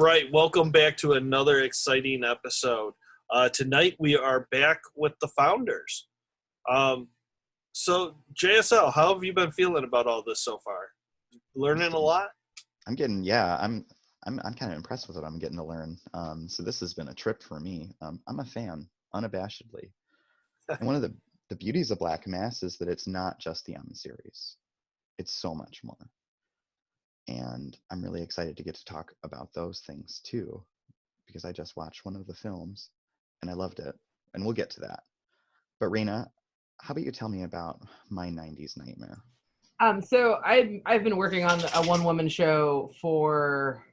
right, welcome back to another exciting episode. Tonight we are back with the founders. So JSL, how have you been feeling about all this so far? Learning a lot? I'm kind of impressed with what I'm getting to learn. So this has been a trip for me. I'm a fan, unabashedly. And one of the beauties of Black Mass is that it's not just the M series. It's so much more. And I'm really excited to get to talk about those things too, because I just watched one of the films and I loved it. And we'll get to that. But Reyna, how about you tell me about my 90s nightmare? So I've been working on a one-woman show for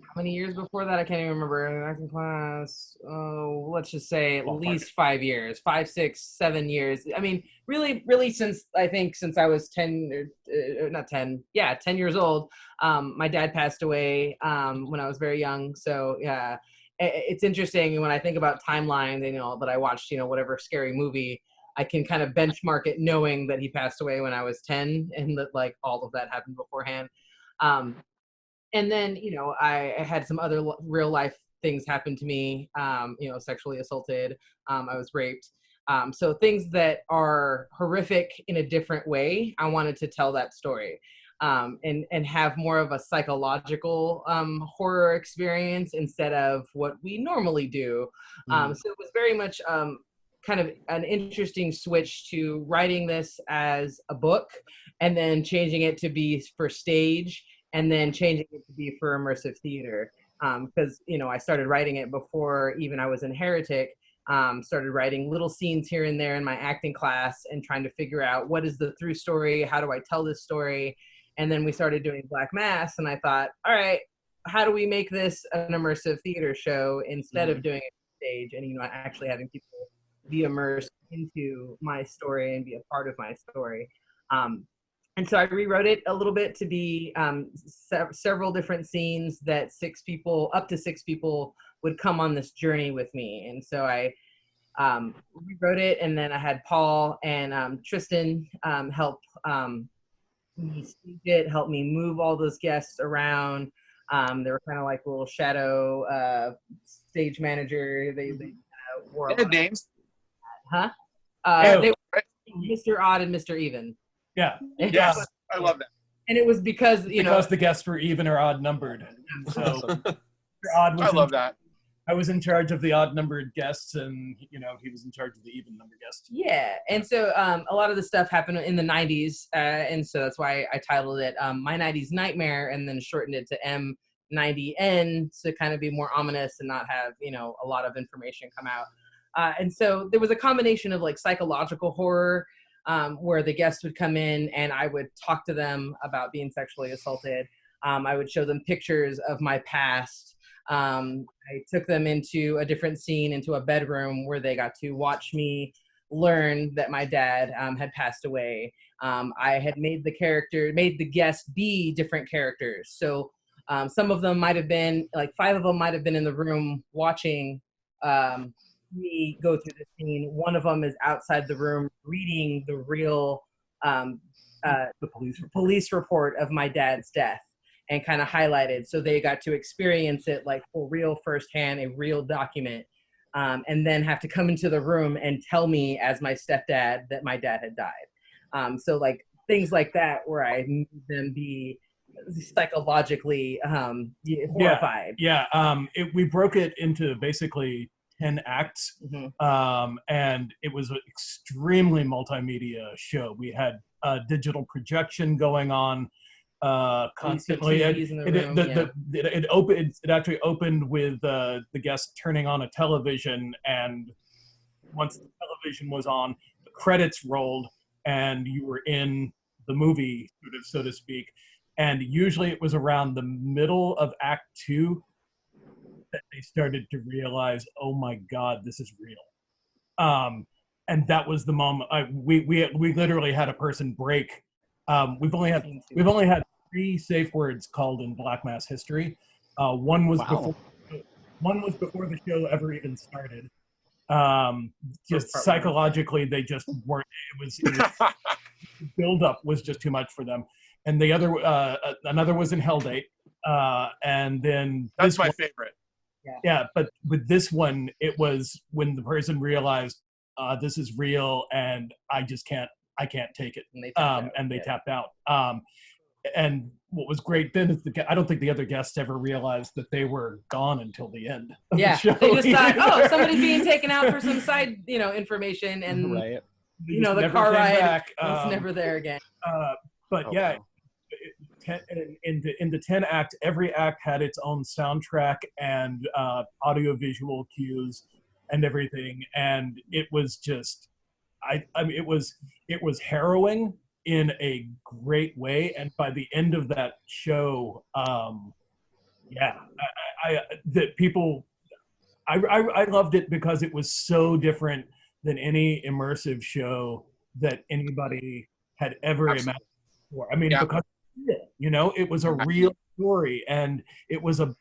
how many years before that? I can't even remember. Acting class, let's just say at least 5 years, 5, 6, 7 years. I mean, really since I was 10 years old. My dad passed away when I was very young. So yeah, it's interesting when I think about timelines and, that I watched, whatever scary movie, I can kind of benchmark it knowing that he passed away when I was 10 and that like all of that happened beforehand. And then, I had some other real life things happen to me, sexually assaulted. I was raped. So things that are horrific in a different way, I wanted to tell that story and have more of a psychological horror experience instead of what we normally do. So it was very much kind of an interesting switch to writing this as a book and then changing it to be for stage and then changing it to be for immersive theater. Because, I started writing it before even I was in Heretic, started writing little scenes here and there in my acting class and trying to figure out what is the through story, how do I tell this story? And then we started doing Black Mass and I thought, all right, how do we make this an immersive theater show instead of doing it on stage and, actually having people be immersed into my story and be a part of my story. And so I rewrote it a little bit to be several different scenes that up to six people would come on this journey with me. And so I rewrote it, and then I had Paul and Tristan help me stage it, help me move all those guests around. They were kind of like little shadow stage manager. They wore had names. Huh? They were Mr. Odd and Mr. Even. Yeah. Yes. I love that. And it was because the guests were even or odd numbered. So odd was I love that. I was in charge of the odd numbered guests, and he was in charge of the even numbered guests. Yeah, and so a lot of the stuff happened in the '90s, and so that's why I titled it "My '90s Nightmare" and then shortened it to M90N to kind of be more ominous and not have a lot of information come out. And so there was a combination of like psychological horror. Where the guests would come in and I would talk to them about being sexually assaulted. I would show them pictures of my past. I took them into a different scene, into a bedroom where they got to watch me learn that my dad had passed away. I had made the guests be different characters. So some of them might have been, like 5 of them might have been in the room watching me go through the scene. One of them is outside the room reading the real the police report of my dad's death and kind of highlighted, so they got to experience it like for real firsthand, a real document, and then have to come into the room and tell me as my stepdad that my dad had died. So like things like that where I made them be psychologically horrified. We broke it into basically 10 acts, and it was an extremely multimedia show. We had digital projection going on constantly. It actually opened with the guest turning on a television, and once the television was on, the credits rolled, and you were in the movie, so to speak. And usually it was around the middle of Act 2 that they started to realize, oh my God, this is real. And that was the moment we literally had a person break. We've only had 3 safe words called in Black Mass history. One was before the show ever even started. Just psychologically, they just weren't. The build-up was just too much for them. And the other, another was in Hell Date. And then That's my favorite. Yeah, but with this one, it was when the person realized this is real, and I can't take it, and they tapped out. And what was great then is I don't think the other guests ever realized that they were gone until the end of the show. They just thought, oh, somebody's being taken out for some side, information, and Right. the car ride was never there again. But wow. in the 10 act, every act had its own soundtrack and audio visual cues and everything, and it was just I mean it was harrowing in a great way. And by the end of that show, I loved it because it was so different than any immersive show that anybody had ever imagined before. I mean, because it was a real story, and it was how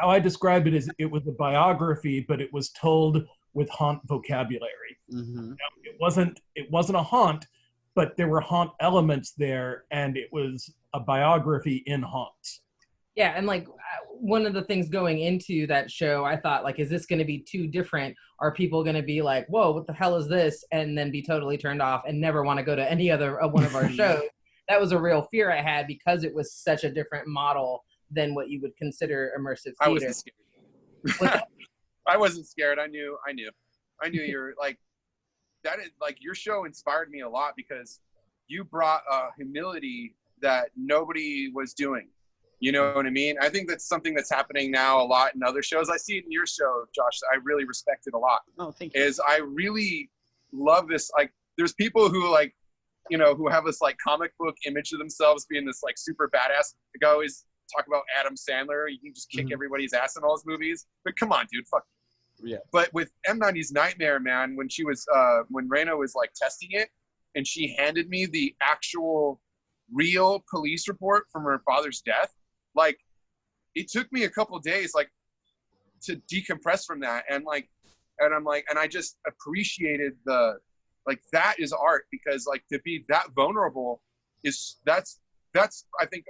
I described it is it was a biography, but it was told with haunt vocabulary. Mm-hmm. It wasn't a haunt, but there were haunt elements there, and it was a biography in haunts. Yeah, and one of the things going into that show, I thought, is this going to be too different? Are people going to be like, whoa, what the hell is this? And then be totally turned off and never want to go to any other one of our shows. That was a real fear I had because it was such a different model than what you would consider immersive theater. I wasn't scared. I wasn't scared. I knew you're that is your show inspired me a lot because you brought a humility that nobody was doing. You know what I mean? I think that's something that's happening now a lot in other shows. I see it in your show, Josh. I really respect it a lot. Oh, thank you. I really love this. There's people who who have this comic book image of themselves being this super badass. I always talk about Adam Sandler. You can just kick everybody's ass in all his movies. But come on, dude, fuck. Yeah. But with M90's Nightmare, man, when she was when Reyna was testing it, and she handed me the actual real police report from her father's death, it took me a couple of days to decompress from that, and I just appreciated that is art, because to be that vulnerable that's I think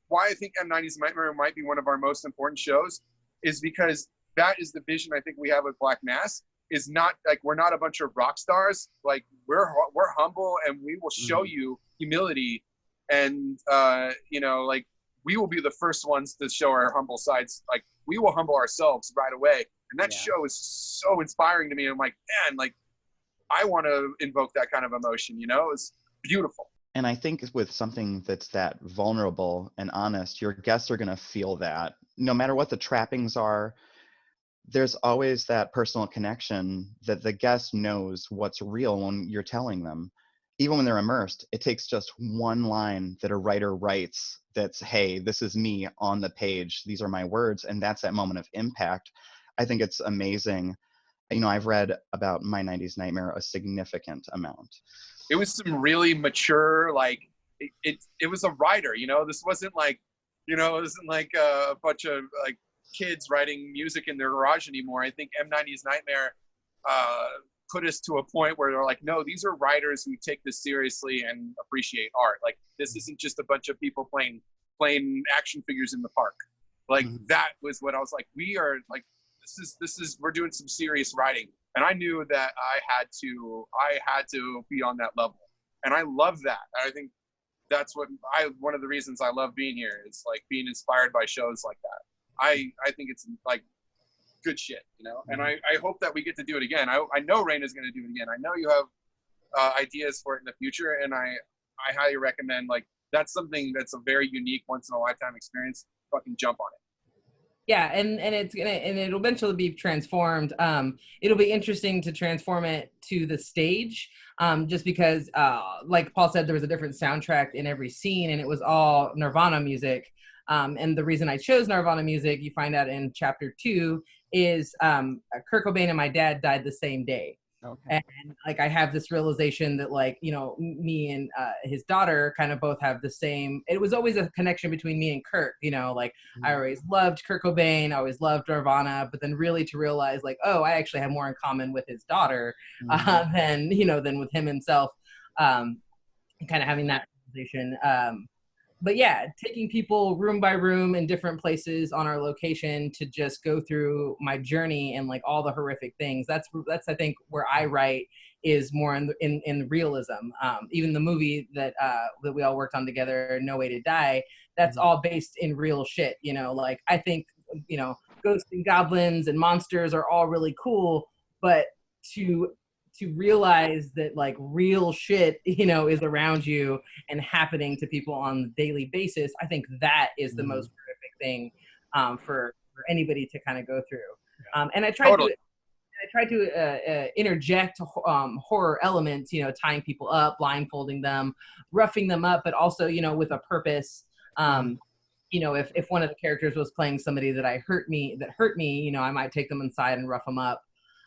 why I think M90's Nightmare might be one of our most important shows is because that is the vision I think we have with Black Mass. Is not we're not a bunch of rock stars. We're humble, and we will show you humility, and we will be the first ones to show our humble sides. We will humble ourselves right away, and that show is so inspiring to me. I'm man, I want to invoke that kind of emotion. It's beautiful. And I think with something that's that vulnerable and honest, your guests are going to feel that. No matter what the trappings are, there's always that personal connection that the guest knows what's real when you're telling them. Even when they're immersed, it takes just one line that a writer writes that's, hey, this is me on the page. These are my words. And that's that moment of impact. I think it's amazing. I've read about My 90s Nightmare a significant amount. It was some really mature, it was a writer, this wasn't it wasn't a bunch of kids writing music in their garage anymore. I think M90's Nightmare put us to a point where they're no, these are writers who take this seriously and appreciate art. This isn't just a bunch of people playing action figures in the park. That was what I was we are this is we're doing some serious writing. And I knew that I had to be on that level. And I love that. I think that's one of the reasons I love being here is being inspired by shows like that. I think it's good shit, and I hope that we get to do it again. I know Reyna's going to do it again. I know you have ideas for it in the future, and I highly recommend that's something that's a very unique once in a lifetime experience. Fucking jump on it. Yeah, and it'll eventually be transformed. It'll be interesting to transform it to the stage, just because, like Paul said, there was a different soundtrack in every scene, and it was all Nirvana music. And the reason I chose Nirvana music, you find out in chapter 2, is Kurt Cobain and my dad died the same day. Okay. And I have this realization that me and his daughter kind of both have the same. It was always a connection between me and Kurt. I always loved Kurt Cobain, I always loved Nirvana, but then really to realize oh, I actually have more in common with his daughter than with him himself. Kind of having that realization. but yeah, taking people room by room in different places on our location to just go through my journey and like all the horrific things. That's I think where I write is more in realism. Even the movie that we all worked on together, No Way to Die, that's all based in real shit. You know, like I think, you know, ghosts and goblins and monsters are all really cool, but to realize that like real shit, you know, is around you and happening to people on a daily basis, I think that is the most horrific thing for anybody to kind of go through. And I tried to interject horror elements, you know, tying people up, blindfolding them, roughing them up, but also, you know, with a purpose. You know, if one of the characters was playing somebody that hurt me, you know, I might take them inside and rough them up.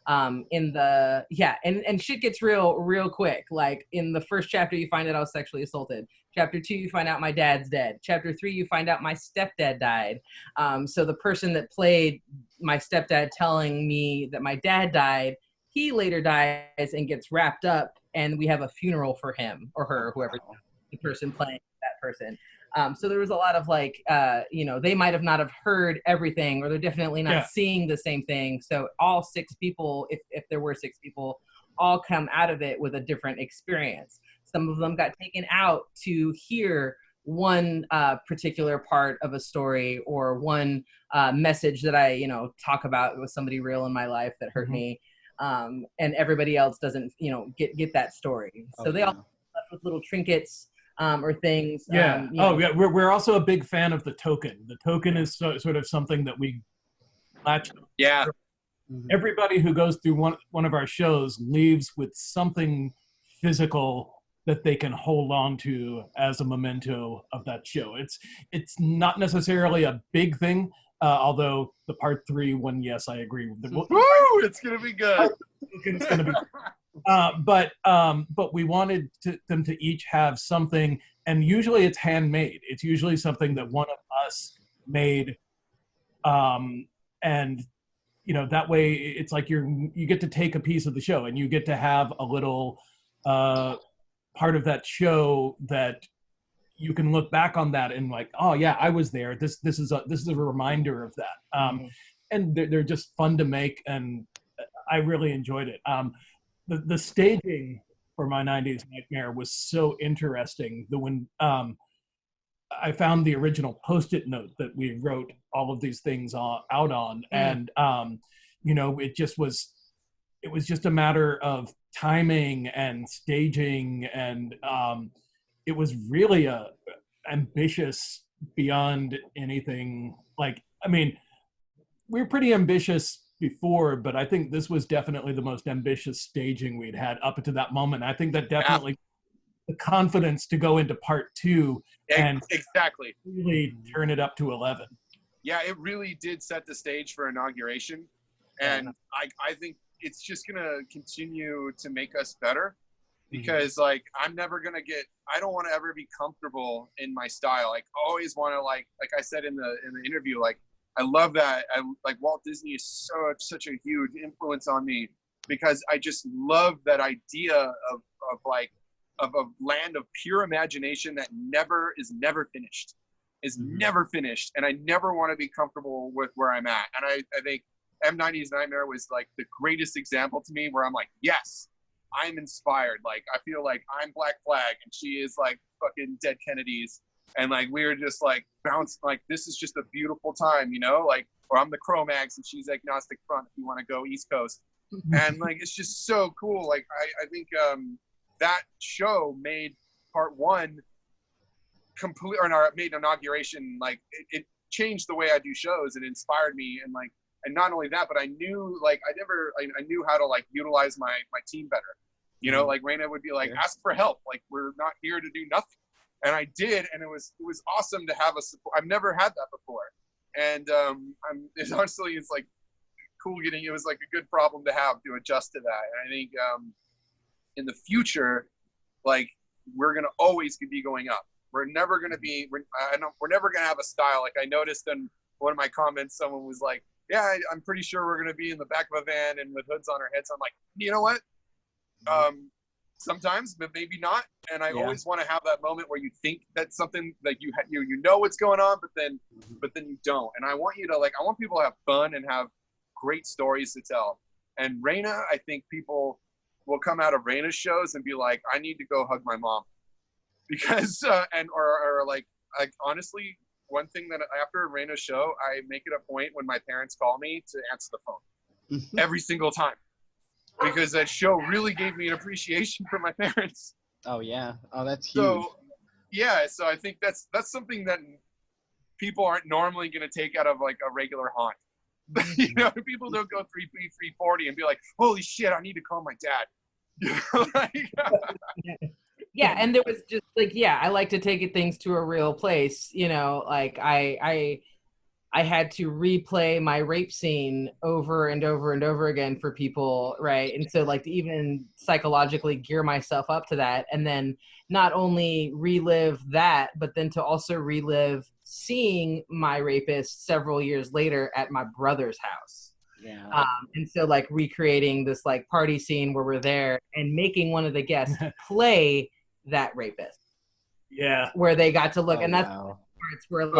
And shit gets real quick. Like in the first chapter, you find out I was sexually assaulted. Chapter 2, you find out my dad's dead. Chapter 3, you find out my stepdad died. So the person that played my stepdad telling me that my dad died, he later dies and gets wrapped up, and we have a funeral for him or her, whoever the person playing that person. So there was a lot of like, you know, they might have not have heard everything, or they're definitely not seeing the same thing. So all 6 people, if there were 6 people, all come out of it with a different experience. Some of them got taken out to hear one particular part of a story or one message that I, you know, talk about with somebody real in my life that hurt me. And everybody else doesn't, you know, get that story. So they all left with little trinkets or things. We're also a big fan of the token. The token is sort of something that we latch on. Yeah. Everybody who goes through one of our shows leaves with something physical that they can hold on to as a memento of that show. It's not necessarily a big thing, although the part 3 one, yes, I agree. Woo! It's gonna be good. It's gonna be. But we wanted them to each have something, and usually it's handmade. It's usually something that one of us made, and you know, that way it's like you get to take a piece of the show, and you get to have a little part of that show that you can look back on that and like, oh yeah, I was there. This is a reminder of that. And they're just fun to make, and I really enjoyed it. The staging for My 90s Nightmare was so interesting. When I found the original Post-it note that we wrote all of these things out on, and you know, it was just a matter of timing and staging, and it was really ambitious beyond anything. Like, I mean, we're pretty ambitious before, but I think this was definitely the most ambitious staging we'd had up to that moment. I think that definitely the confidence to go into part 2 and exactly really turn it up to 11. Yeah, it really did set the stage for inauguration, and I think it's just gonna continue to make us better, because like I don't want to ever be comfortable in my style. Like I always want to like I said in the interview, like I love that. Like Walt Disney is such a huge influence on me, because I just love that idea of a land of pure imagination that is never finished, never finished. And I never want to be comfortable with where I'm at. And I think M90's Nightmare was like the greatest example to me, where I'm like, yes, I'm inspired. Like I feel like I'm Black Flag and she is like fucking Dead Kennedys. And like we were just like bouncing, like this is just a beautiful time, you know, like, or I'm the Cro-Mags and she's Agnostic Front if you want to go East Coast. And like it's just so cool. Like I think that show made part 1 complete, or made inauguration, like it changed the way I do shows. It inspired me, and like, and not only that, but I knew like I knew how to like utilize my team better. You know, like Reyna would be like, ask for help. Like we're not here to do nothing. And I did, and it was awesome to have a support. I've never had that before, and it's honestly, it's like cool getting. It was like a good problem to have, to adjust to that. And I think in the future, like we're gonna always be going up. We're never gonna be. We're never gonna have a style. Like I noticed in one of my comments, someone was like, "Yeah, I'm pretty sure we're gonna be in the back of a van and with hoods on our heads." I'm like, you know what? sometimes, but maybe not. And I always want to have that moment where you think that's something like you know what's going on, but then you don't. And I want you to I want people to have fun and have great stories to tell. And Reyna, I think people will come out of Reyna's shows and be like, I need to go hug my mom, because or honestly, one thing that after Reyna's show, I make it a point when my parents call me to answer the phone every single time, because that show really gave me an appreciation for my parents. Oh yeah. Oh, that's huge. So yeah, so I think that's something that people aren't normally going to take out of like a regular haunt. You know, people don't go 340 and be like, holy shit, I need to call my dad. You know, Yeah, and there was just I like to take things to a real place. You know, like I had to replay my rape scene over and over and over again for people, right? And so to even psychologically gear myself up to that, and then not only relive that, but then to also relive seeing my rapist several years later at my brother's house. Yeah. And so recreating this party scene where we're there and making one of the guests play that rapist. Yeah. Where they got to look, and that's wow. parts where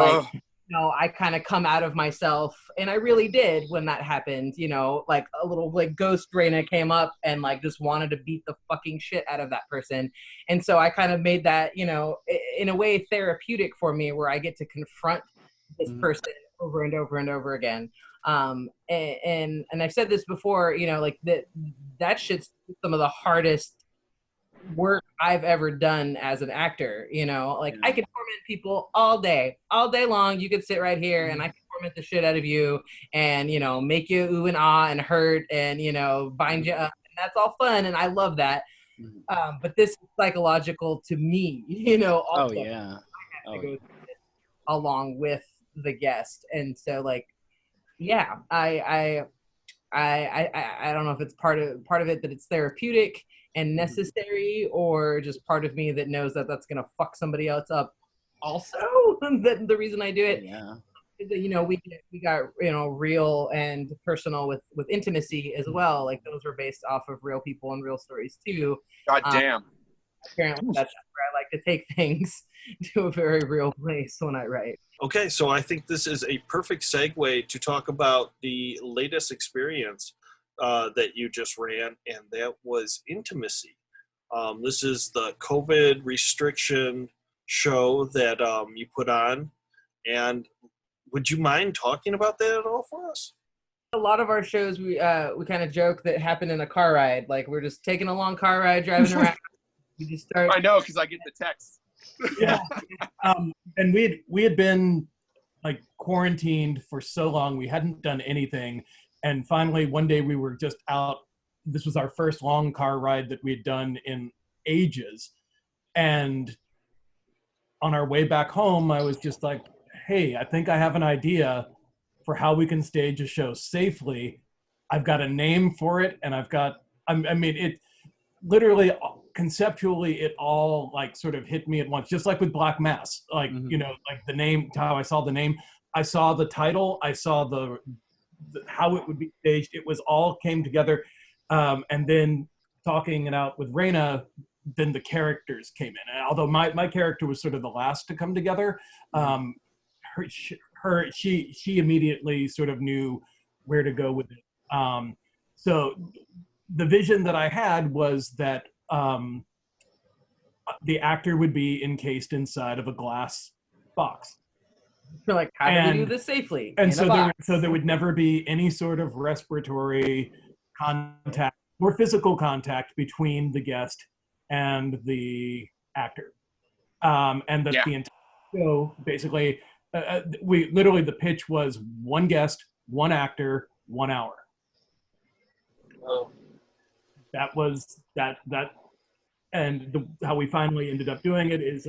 I kind of come out of myself, and I really did when that happened. You know, a little ghost Reyna came up and just wanted to beat the fucking shit out of that person, and so I kind of made that, you know, in a way therapeutic for me, where I get to confront this person over and over and over again. And I've said this before, you know, that shit's some of the hardest work I've ever done as an actor. You know, I could torment people all day long. You could sit right here and I could torment the shit out of you and, you know, make you ooh and ah and hurt and, you know, bind you up, and that's all fun and I love that. But this is psychological to me, you know. Also. Oh yeah. I had to go through it along with the guest, and so yeah, I don't know if it's part of it that it's therapeutic and necessary, or just part of me that knows that that's gonna fuck somebody else up. Also, that the reason I do it, is that, you know, we got, you know, real and personal with intimacy as well. Those are based off of real people and real stories too. God damn. Apparently, that's where I like to take things to a very real place when I write. Okay, so I think this is a perfect segue to talk about the latest experience that you just ran, and that was Intimacy. This is the COVID restriction show that you put on, and would you mind talking about that at all for us? A lot of our shows, we kind of joke that happen in a car ride. We're just taking a long car ride, driving around. We just start. I know, because I get the text. Yeah. And we had been quarantined for so long, we hadn't done anything, and finally one day we were just out. This was our first long car ride that we had done in ages, and on our way back home I was just like, hey, I think I have an idea for how we can stage a show safely. I've got a name for it, and I mean it literally, conceptually, it all sort of hit me at once, just like with Black Mass. You know, the name, how I saw the name, I saw the title, I saw the how it would be staged. It was all came together, and then talking it out with Reyna, then the characters came in. And although my character was sort of the last to come together, she immediately sort of knew where to go with it. So the vision that I had was that the actor would be encased inside of a glass box. How do we do this safely? And so there would never be any sort of respiratory contact or physical contact between the guest and the actor. And that the entire show, basically, we literally, the pitch was one guest, one actor, 1 hour. Oh. That was that, and how we finally ended up doing it is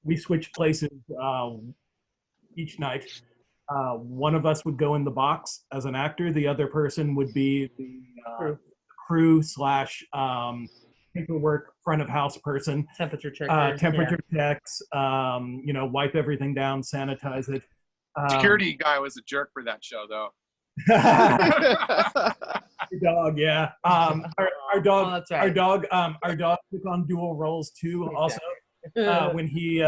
we switched places each night. One of us would go in the box as an actor. The other person would be the crew / paperwork front of house person. Temperature checker. Temperature checks. You know, wipe everything down, sanitize it. Security guy was a jerk for that show, though. Your dog, yeah. Our dog, Oh, that's our right. dog, our dog took on dual roles too. Also, when he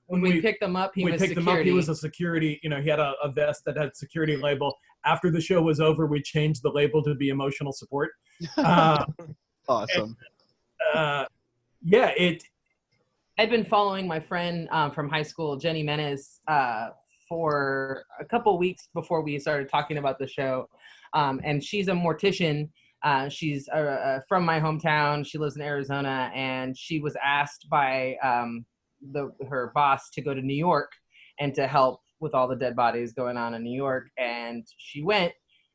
when we picked them up, he we was picked security. him up, he was a security. You know, he had a vest that had security label. After the show was over, we changed the label to be emotional support. Awesome. Yeah, it. I'd been following my friend from high school, Jenny Menes, for a couple weeks before we started talking about the show. And she's a mortician. She's from my hometown. She lives in Arizona, and she was asked by her boss to go to New York and to help with all the dead bodies going on in New York. And she went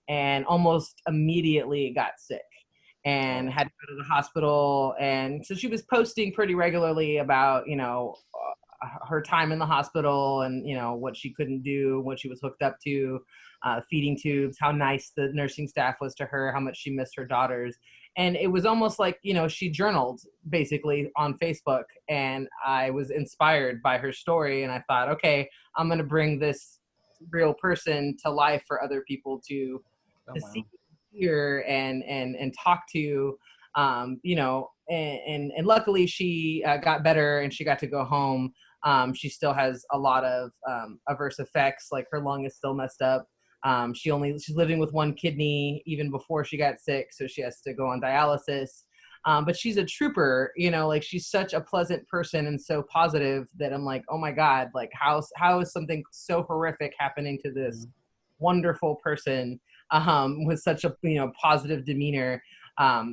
and almost immediately got sick and had to go to the hospital. And so she was posting pretty regularly about, you know, her time in the hospital and, you know, what she couldn't do, what she was hooked up to, feeding tubes, how nice the nursing staff was to her, how much she missed her daughters. And it was almost like, you know, she journaled basically on Facebook, and I was inspired by her story. And I thought, okay, I'm going to bring this real person to life for other people to see, hear, and talk to. You know, and luckily she got better and she got to go home. She still has a lot of adverse effects, like her lung is still messed up. She's living with one kidney even before she got sick, so she has to go on dialysis. But she's a trooper, you know, like she's such a pleasant person and so positive that I'm like, oh my God, like how is something so horrific happening to this wonderful person with such a, you know, positive demeanor.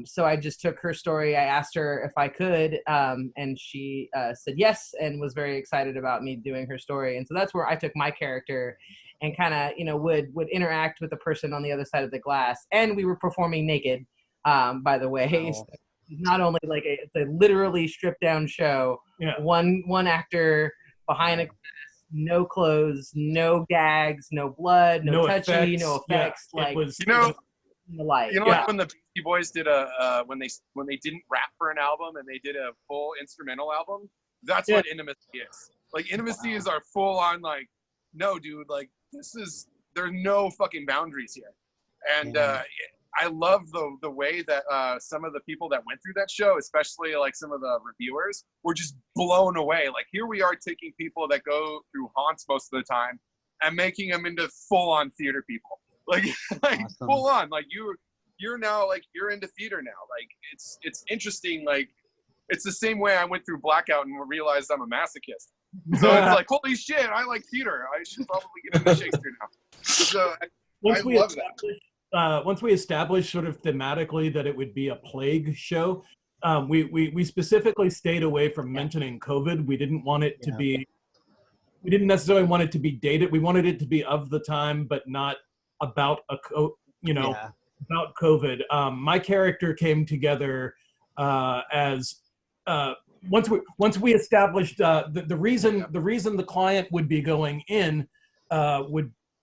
So I just took her story. I asked her if I could, and she said yes, and was very excited about me doing her story. And so that's where I took my character and kind of, you know, would interact with the person on the other side of the glass. And we were performing naked, by the way. Wow. So not only like it's a literally stripped down show, one actor behind a glass, no clothes, no gags, no blood, no touchy, effects. no effects. Yeah, like, You know, like, like when the Beastie Boys did when they didn't rap for an album and they did a full instrumental album, that's what Intimacy is. Like Intimacy is our full on, like, no dude, like there's no fucking boundaries here. And I love the way that some of the people that went through that show, especially like some of the reviewers, were just blown away. Like here we are taking people that go through haunts most of the time and making them into full on theater people. Like Awesome. full on, like you're now, like, you're into theater now. Like it's interesting. Like it's the same way I went through Blackout and realized I'm a masochist. So it's like, holy shit, I like theater. I should probably get into Shakespeare now. So I love that. Once we established sort of thematically that it would be a plague show, we specifically stayed away from mentioning COVID. We didn't want it to be. We didn't necessarily want it to be dated. We wanted it to be of the time, but not about about COVID. My character came together as once we established the reason the client would be going in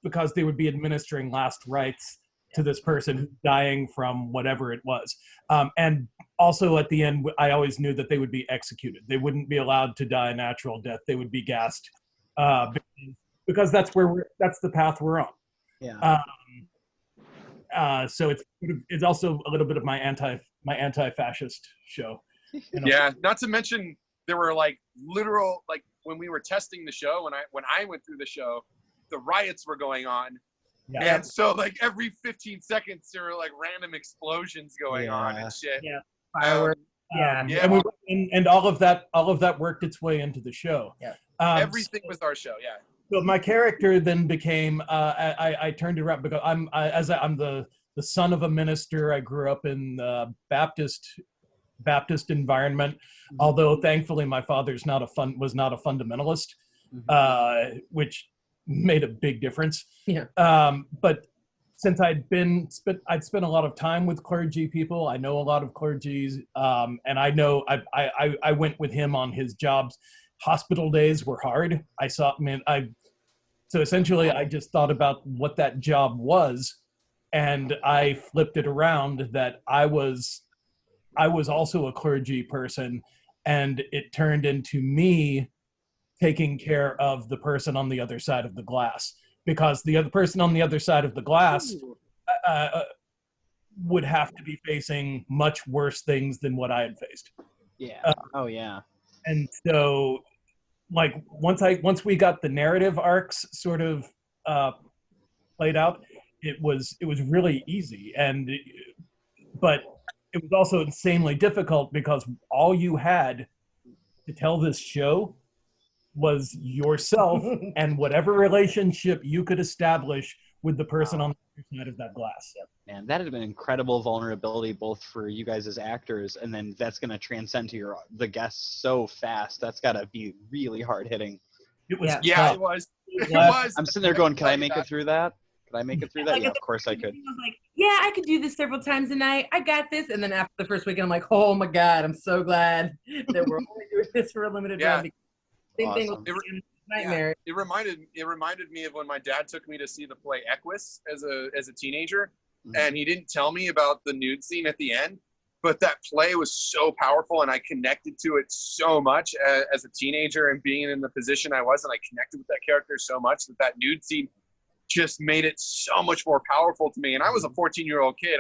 because they would be administering last rites to this person who's dying from whatever it was, and also at the end I always knew that they would be executed. They wouldn't be allowed to die a natural death. They would be gassed because that's the path we're on. So it's also a little bit of my anti-fascist show. You know? Yeah, not to mention there were like literal, like when we were testing the show, when I went through the show, the riots were going on. Yeah. And so like every 15 seconds there were like random explosions going on and shit. Yeah. Fireworks. And all of that worked its way into the show. Yeah. Everything was our show. Yeah. So my character then became I turned it around because I'm the son of a minister. I grew up in the Baptist environment, although thankfully my father's was not a fundamentalist, which made a big difference. Yeah. But since I'd spent a lot of time with clergy people, I know a lot of clergies, and I know I went with him on his jobs. Hospital days were hard. So essentially I just thought about what that job was, and I flipped it around that I was also a clergy person, and it turned into me taking care of the person on the other side of the glass, because the other person on the other side of the glass would have to be facing much worse things than what I had faced. Yeah. Oh yeah. And so, like, once we got the narrative arcs sort of played out, it was really easy. But it was also insanely difficult because all you had to tell this show was yourself and whatever relationship you could establish with the person on the other side of that glass. Man, that had been incredible vulnerability both for you guys as actors, and then that's going to transcend to the guests so fast. That's got to be really hard hitting. It was Yeah, tough. it was. It Yeah. was. I'm sitting there going, can I make it through that? Could I make it through that? Like, Yeah, of course I could. I was like, yeah, I could do this several times a night. I got this. And then after the first weekend, I'm like, oh my God, I'm so glad that we're only doing this for a limited Yeah. run. Same thing Awesome. with Nightmare. It reminded me of when my dad took me to see the play Equus as a teenager, and he didn't tell me about the nude scene at the end. But that play was so powerful, and I connected to it so much as a teenager, and being in the position I was, and I connected with that character so much that nude scene just made it so much more powerful to me. And I was a 14-year-old kid,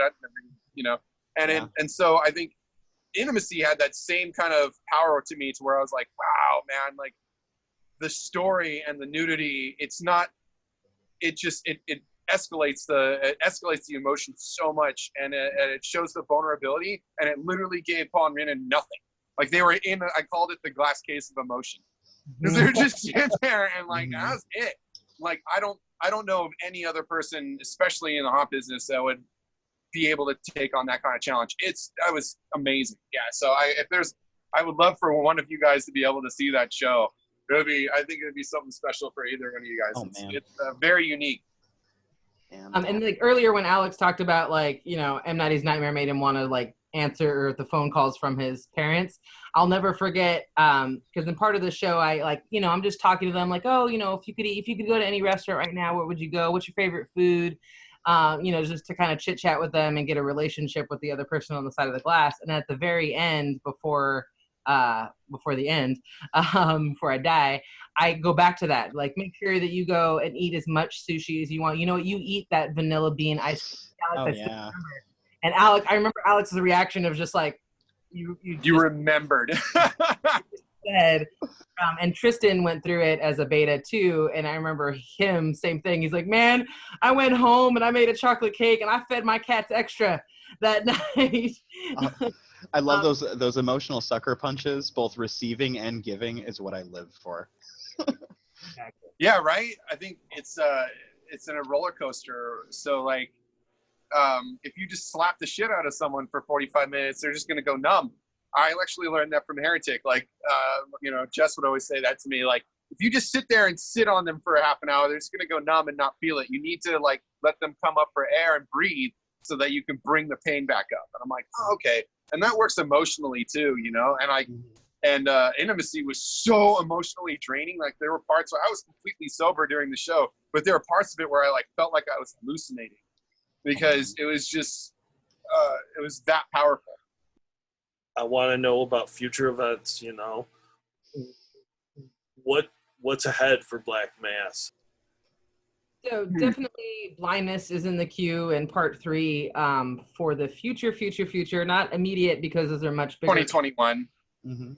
and so I think Intimacy had that same kind of power to me, to where I was like, wow, man, like the story and the nudity, it escalates the emotion so much, and it shows the vulnerability, and it literally gave Paul and Reyna nothing. Like they were I called it the glass case of emotion, because they were just sitting there and like that was it. Like I don't know of any other person, especially in the haunt business, that would be able to take on that kind of challenge. That was amazing. Yeah. So I would love for one of you guys to be able to see that show. I think it would be something special for either one of you guys. Oh, man. It's very unique. And like earlier when Alex talked about like, M. Nighty's Nightmare made him want to like answer the phone calls from his parents. I'll never forget, because in part of the show, I like, I'm just talking to them like, oh, if you could go to any restaurant right now, where would you go? What's your favorite food? Just to kind of chit chat with them and get a relationship with the other person on the side of the glass. And at the very end, before the end, before I die, I go back to that. Like, make sure that you go and eat as much sushi as you want. You eat that vanilla bean ice cream. Alex, and Alex, I remember Alex's reaction of just like, you remembered. said, and Tristan went through it as a beta too, and I remember him, same thing. He's like, man, I went home and I made a chocolate cake and I fed my cats extra that night. I love those emotional sucker punches, both receiving and giving is what I live for. Yeah, right. I think it's in a roller coaster. So like, if you just slap the shit out of someone for 45 minutes, they're just gonna go numb. I actually learned that from Heretic. Like, Jess would always say that to me. Like, if you just sit there and sit on them for half an hour, they're just gonna go numb and not feel it. You need to like let them come up for air and breathe, so that you can bring the pain back up. And I'm like, oh, okay. And that works emotionally too, And Intimacy was so emotionally draining. Like there were parts where I was completely sober during the show, but there were parts of it where I like felt like I was hallucinating, because it was just, it was that powerful. I want to know about future events, what's ahead for Black Mass. So definitely Blindness is in the queue in part 3 for the future, not immediate because those are much bigger. 2021.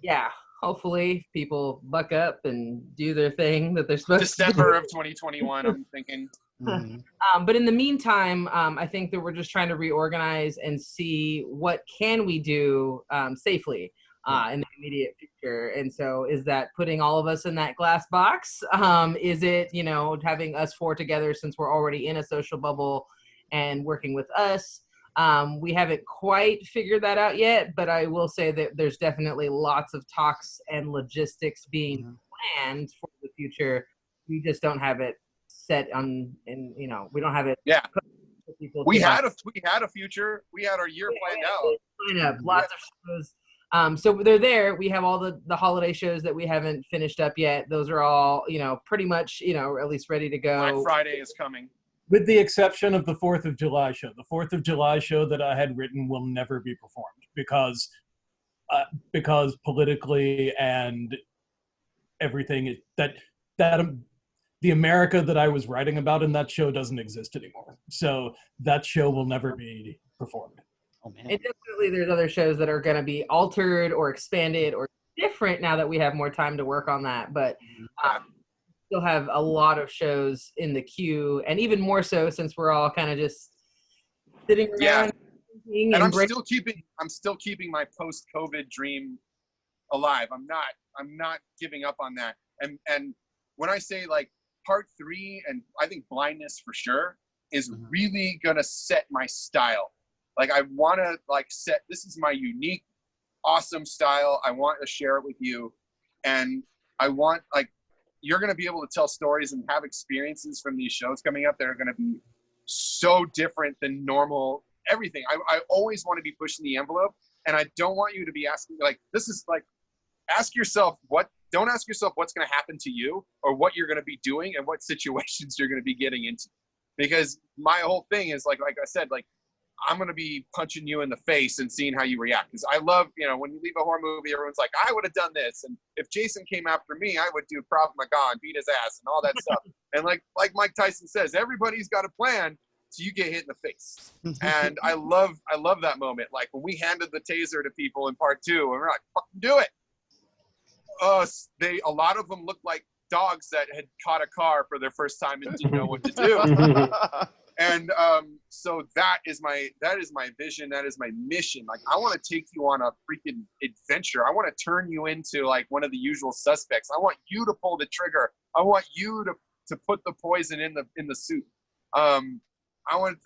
Yeah, hopefully people buck up and do their thing that they're supposed to do. December of 2021, I'm thinking. But in the meantime, I think that we're just trying to reorganize and see what can we do safely in the immediate future. And so is that putting all of us in that glass box? Is it, having us 4 together since we're already in a social bubble and working with us? We haven't quite figured that out yet, but I will say that there's definitely lots of talks and logistics being planned for the future. We just don't have it set on, and we don't have it. Yeah. We had a future. We had our year planned out. Lots of shows. So they're there. We have all the holiday shows that we haven't finished up yet. Those are all, pretty much, at least ready to go. Black Friday is coming. With the exception of the 4th of July show. The 4th of July show that I had written will never be performed because politically and everything that the America that I was writing about in that show doesn't exist anymore. So that show will never be performed. Oh man. And definitely there's other shows that are going to be altered or expanded or different now that we have more time to work on that. But still have a lot of shows in the queue, and even more so since we're all kind of just sitting around and I'm still keeping my post-COVID dream alive. I'm not giving up on that. And when I say like part 3, and I think blindness for sure is really gonna set my style. Like I want to like set, this is my unique, awesome style. I want to share it with you, and I want like you're gonna be able to tell stories and have experiences from these shows coming up that are gonna be so different than normal everything. I always want to be pushing the envelope, and I don't want you to be asking like, this is like, don't ask yourself what's going to happen to you or what you're going to be doing and what situations you're going to be getting into. Because my whole thing is like I said, like I'm going to be punching you in the face and seeing how you react. Because I love, when you leave a horror movie, everyone's like, I would have done this. And if Jason came after me, I would do Krav Maga and beat his ass and all that stuff. And like Mike Tyson says, everybody's got a plan. So you get hit in the face. And I love that moment. Like when we handed the taser to people in part 2, and we're like, fucking do it. A lot of them looked like dogs that had caught a car for their first time and didn't know what to do. And so that is my vision. That is my mission. Like I want to take you on a freaking adventure. I want to turn you into like one of the usual suspects. I want you to pull the trigger. I want you to put the poison in the soup. I want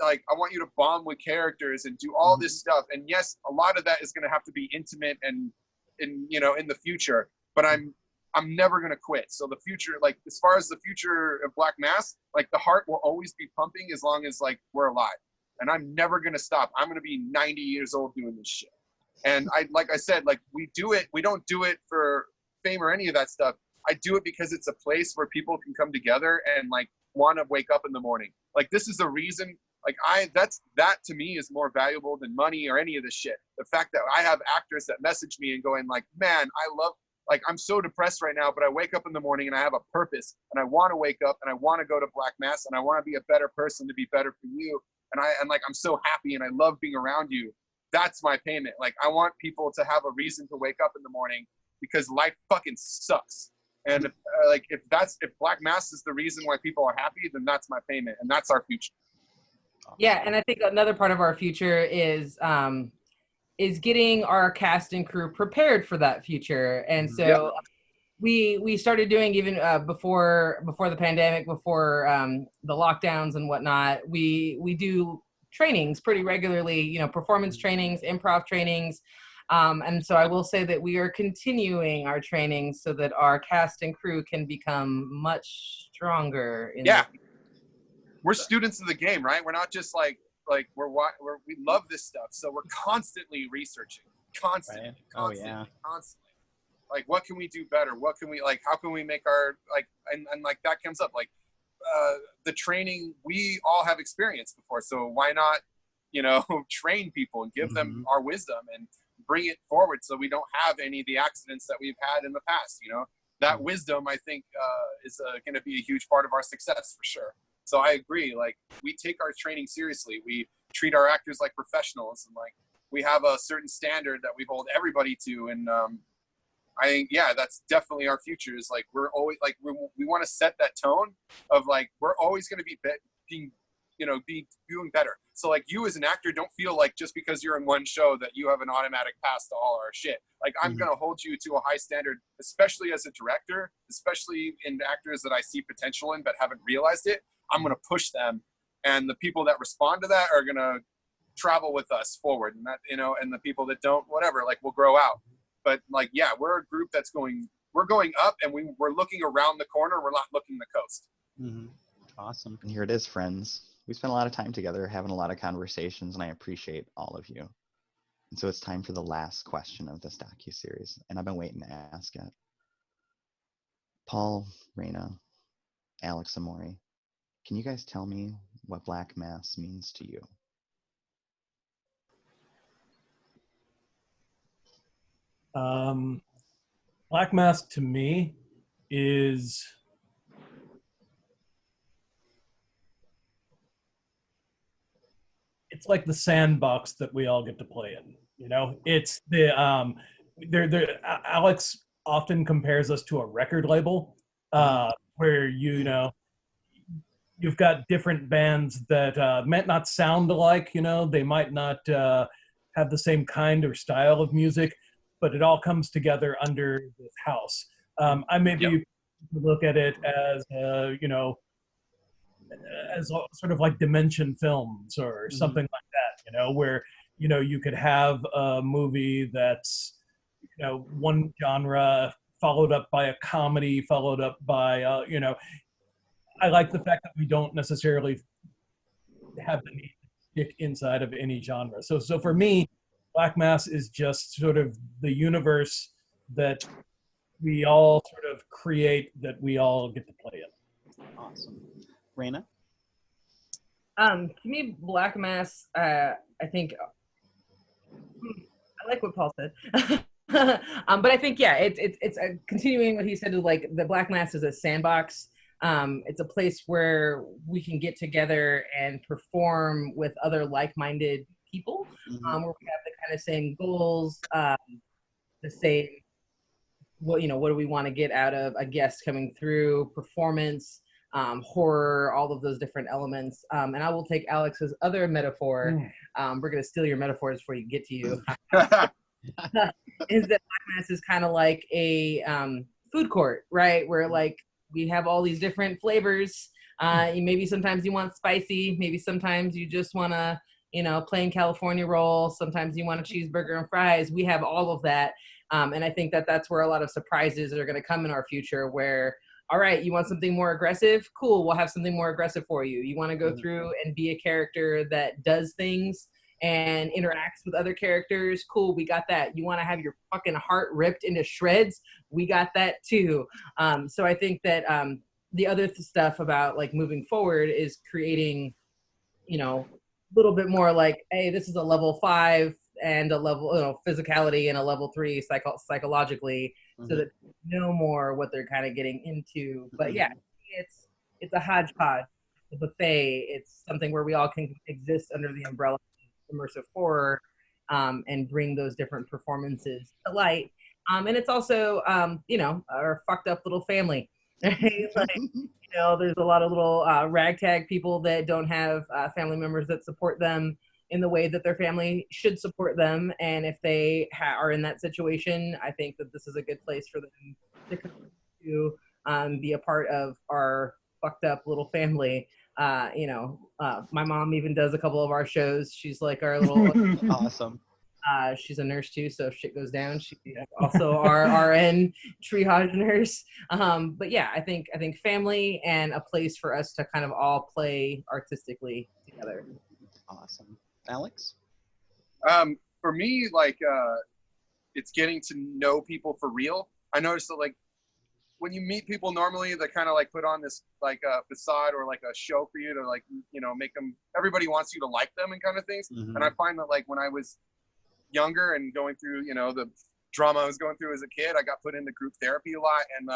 you to bond with characters and do all this stuff. And yes, a lot of that is going to have to be intimate and in the future. But I'm never going to quit. So the future, like as far as the future of Black Mass, like the heart will always be pumping as long as like we're alive. And I'm never going to stop. I'm going to be 90 years old doing this shit. And like I said, like we don't do it for fame or any of that stuff. I do it because it's a place where people can come together and like want to wake up in the morning. Like this is the reason, like that to me is more valuable than money or any of this shit. The fact that I have actors that message me and going like, man, like I'm so depressed right now, but I wake up in the morning and I have a purpose and I want to wake up and I want to go to Black Mass and I want to be a better person to be better for you. And like, I'm so happy and I love being around you. That's my payment. Like I want people to have a reason to wake up in the morning because life fucking sucks. And if Black Mass is the reason why people are happy, then that's my payment and that's our future. Yeah. And I think another part of our future is getting our cast and crew prepared for that future. And so we started doing even before the pandemic, before the lockdowns and whatnot, we do trainings pretty regularly, performance trainings, improv trainings. And so I will say that we are continuing our training so that our cast and crew can become much stronger. We're students of the game, right? We're not just like we love this stuff, so we're constantly researching, constantly. Like what can we do better? What can we how can we make our and like that comes up like the training. We all have experience before, so why not train people and give them our wisdom and bring it forward so we don't have any of the accidents that we've had in the past. That wisdom I think is going to be a huge part of our success for sure. So I agree, like we take our training seriously. We treat our actors like professionals and like we have a certain standard that we hold everybody to. And I think, that's definitely our future is like, we're always like, we want to set that tone of like, we're always going to be doing better. So like you as an actor, don't feel like just because you're in one show that you have an automatic pass to all our shit. Like I'm going to hold you to a high standard, especially as a director, especially in actors that I see potential in, but haven't realized it. I'm going to push them, and the people that respond to that are going to travel with us forward, and that and the people that don't, whatever, like we'll grow out. But like, we're a group we're going up, and we're looking around the corner. We're not looking the coast. Awesome. And here it is, friends. We spent a lot of time together, having a lot of conversations, and I appreciate all of you. And so it's time for the last question of this docuseries, and I've been waiting to ask it. Paul, Reyna, Alex, Amori, can you guys tell me what Black Mass means to you? Black Mass to me is it's like the sandbox that we all get to play in. You know, it's the Alex often compares us to a record label, where you know you've got different bands that might not sound alike. You know, they might not have the same kind or style of music, but it all comes together under this house. I maybe look at it as you know, as sort of like Dimension Films or something like that, you know, where, you know, you could have a movie that's, you know, one genre followed up by a comedy, followed up by, you know, I like the fact that we don't necessarily have the need to stick inside of any genre. So for me, Black Mass is just sort of the universe that we all sort of create, that we all get to play in. Awesome. Reyna? To me, Black Mass, I think, I like what Paul said. But I think, yeah, it's continuing what he said, like the Black Mass is a sandbox. It's a place where we can get together and perform with other like-minded people, where we have the kind of same goals, the same, what do we want to get out of a guest coming through, performance, horror, all of those different elements. And I will take Alex's other metaphor. We're going to steal your metaphors before you get to you. Is that Black Mass is kind of like a food court, right? Where like we have all these different flavors. Maybe sometimes you want spicy. Maybe sometimes you just want to, plain California roll. Sometimes you want a cheeseburger and fries. We have all of that. And I think that that's where a lot of surprises are going to come in our future where, all right, you want something more aggressive? Cool, we'll have something more aggressive for you. You want to go through and be a character that does things and interacts with other characters? Cool, we got that. You want to have your fucking heart ripped into shreds? We got that too. So I think that the other stuff about like moving forward is creating, a little bit more like, hey, this is a level 5 and a level, physicality and a level 3 psychologically, so that you know more what they're kind of getting into. But yeah, it's a hodgepodge, a buffet. It's something where we all can exist under the umbrella of immersive horror, and bring those different performances to light. And it's also, our fucked up little family. Like, there's a lot of little ragtag people that don't have family members that support them in the way that their family should support them. And if they are in that situation, I think that this is a good place for them to come to be a part of our fucked up little family. My mom even does a couple of our shows. She's like our little Awesome. She's a nurse too, so if shit goes down, she's also our RN triage nurse. But yeah, I think family and a place for us to kind of all play artistically together. Awesome. Alex? For me, like, it's getting to know people for real. I noticed that, like, when you meet people normally, they kind of like put on this like a facade or like a show for you to like, make them, everybody wants you to like them and kind of things. And I find that like when I was younger and going through, the drama I was going through as a kid, I got put into group therapy a lot. And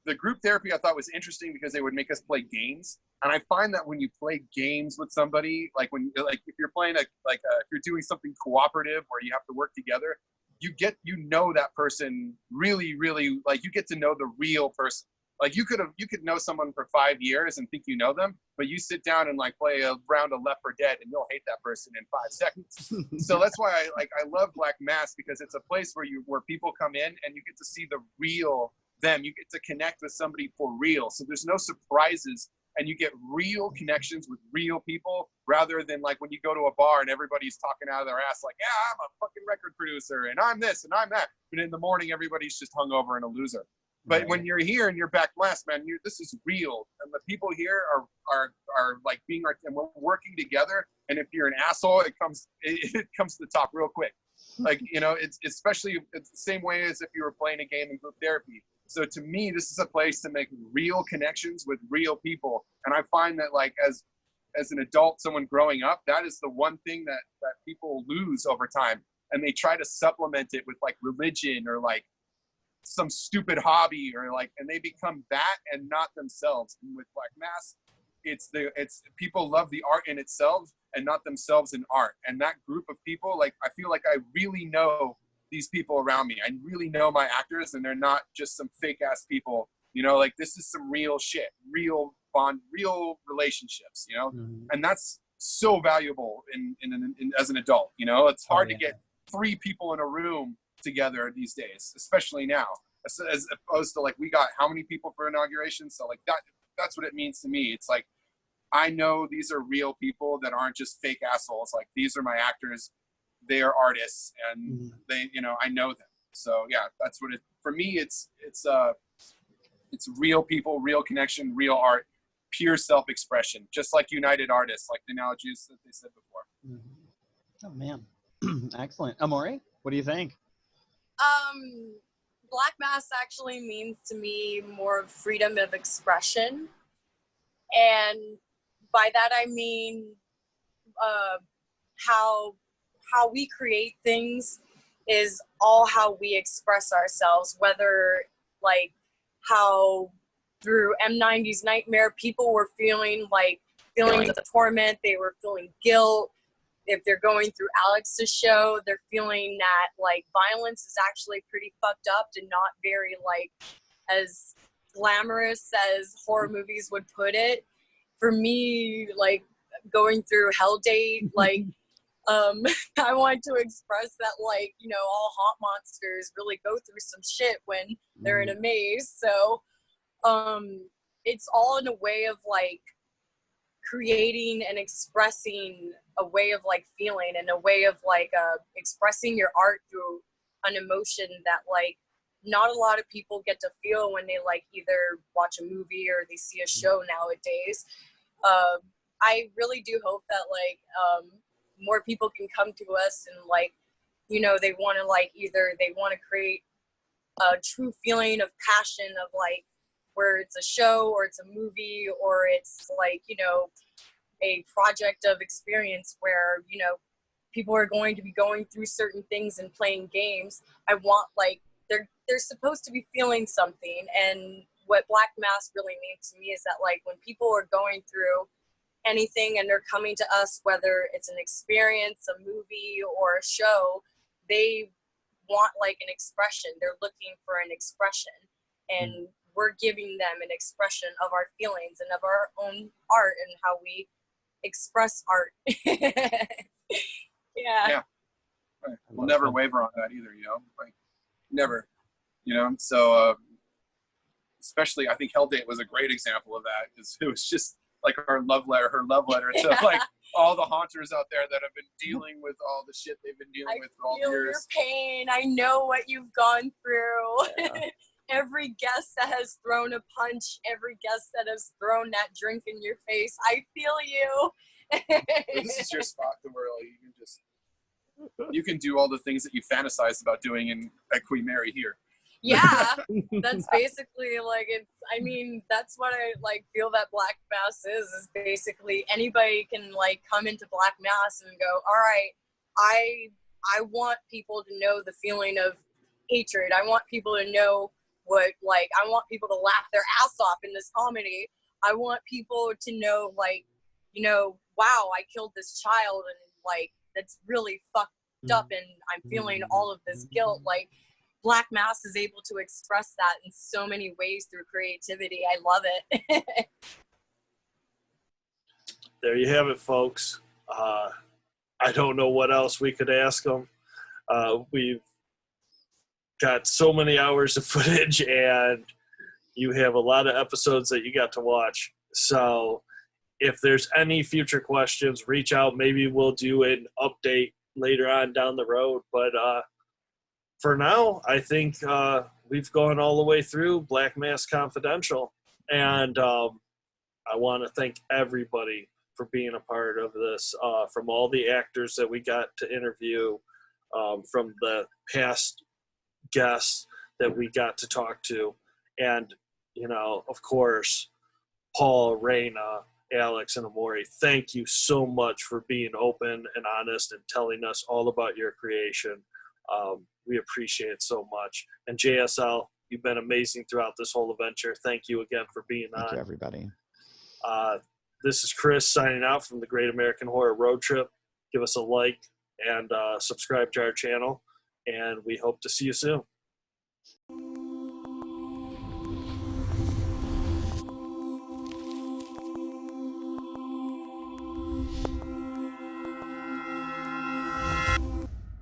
the group therapy I thought was interesting because they would make us play games. And I find that when you play games with somebody, like if you're playing if you're doing something cooperative where you have to work together, you know that person really, really, like you get to know the real person. Like you could know someone for 5 years and think you know them, but you sit down and like play a round of Left 4 Dead and you'll hate that person in 5 seconds. So that's why I love Black Mass, because it's a place where people come in and you get to see the real them. You get to connect with somebody for real. So there's no surprises and you get real connections with real people, rather than like when you go to a bar and everybody's talking out of their ass like, yeah, I'm a fucking record producer and I'm this and I'm that. But in the morning, everybody's just hungover and a loser. But when you're here and you're Black Mass, man, this is real. And the people here are like being and we're working together. And if you're an asshole, it comes to the top real quick. Like, it's especially it's the same way as if you were playing a game in group therapy. So to me, this is a place to make real connections with real people. And I find that like as an adult, someone growing up, that is the one thing that people lose over time. And they try to supplement it with like religion or like some stupid hobby or like, and they become that and not themselves. And with Black Mass, it's people love the art in itself and not themselves in art. And that group of people, like, I feel like I really know these people around me. I really know my actors, and they're not just some fake ass people, you know, like this is some real shit, real bond, real relationships, you know? And that's so valuable in as an adult, you know. It's hard to get 3 people in a room together these days, especially now, as opposed to like, we got how many people for inauguration? So like that's what it means to me. It's like, I know these are real people that aren't just fake assholes. Like, these are my actors, they are artists, and they, you know, I know them. So yeah, that's what it, for me, it's real people, real connection, real art, pure self-expression, just like United Artists, like the analogies that they said before. Oh man. Excellent. Amori, what do you think? Black mass actually means to me more of freedom of expression. And by that I mean how we create things is all how we express ourselves, whether like how through M90's Nightmare, people were feeling like feelings of torment, they were feeling guilt. If they're going through Alex's show, they're feeling that like violence is actually pretty fucked up and not very like as glamorous as horror movies would put it. For me, like going through Hell Date, like I want to express that, like, you know, all hot monsters really go through some shit when they're in a maze. So it's all in a way of like creating and expressing a way of like feeling and a way of like expressing your art through an emotion that like not a lot of people get to feel when they like either watch a movie or they see a show nowadays. I really do hope that like more people can come to us and like, you know, they want to like either they want to create a true feeling of passion of like where it's a show or it's a movie or it's like, you know, a project of experience where, you know, people are going to be going through certain things and playing games. I want like they're supposed to be feeling something, and what Black Mass really means to me is that like when people are going through anything and they're coming to us, whether it's an experience, a movie, or a show, they want like an expression. They're looking for an expression, and we're giving them an expression of our feelings and of our own art and how we express art. Yeah. Right. We'll never waver on that either, you know, like never, you know. So especially I think Hell Date was a great example of that, because it was just like her love letter to like all the haunters out there that have been dealing with all the shit they've been dealing with for all the years. Your pain. I know what you've gone through. Yeah. Every guest that has thrown a punch, every guest that has thrown that drink in your face, I feel you. This is your spot to where like, you can do all the things that you fantasize about doing at Queen Mary here. Yeah, that's basically like it's. I mean, that's what I like feel that Black Mass is basically anybody can like come into Black Mass and go, all right, I want people to know the feeling of hatred. I want people to know what like. I want people to laugh their ass off in this comedy. I want people to know like, you know, wow, I killed this child and like that's really fucked up, and I'm feeling all of this guilt. Like Black Mass is able to express that in so many ways through creativity. I love it. There you have it, folks. I don't know what else we could ask them. We've got so many hours of footage, and you have a lot of episodes that you got to watch. So if there's any future questions, reach out. Maybe we'll do an update later on down the road. But for now, I think we've gone all the way through Black Mass Confidential. And I want to thank everybody for being a part of this, from all the actors that we got to interview, from the past guests that we got to talk to. And, you know, of course, Paul, Reyna, Alex, and Amori, thank you so much for being open and honest and telling us all about your creation. We appreciate it so much. And JSL, you've been amazing throughout this whole adventure. Thank you again for being on. Thank you, everybody. This is Chris signing out from the Great American Horror Road Trip. Give us a like and subscribe to our channel, and we hope to see you soon.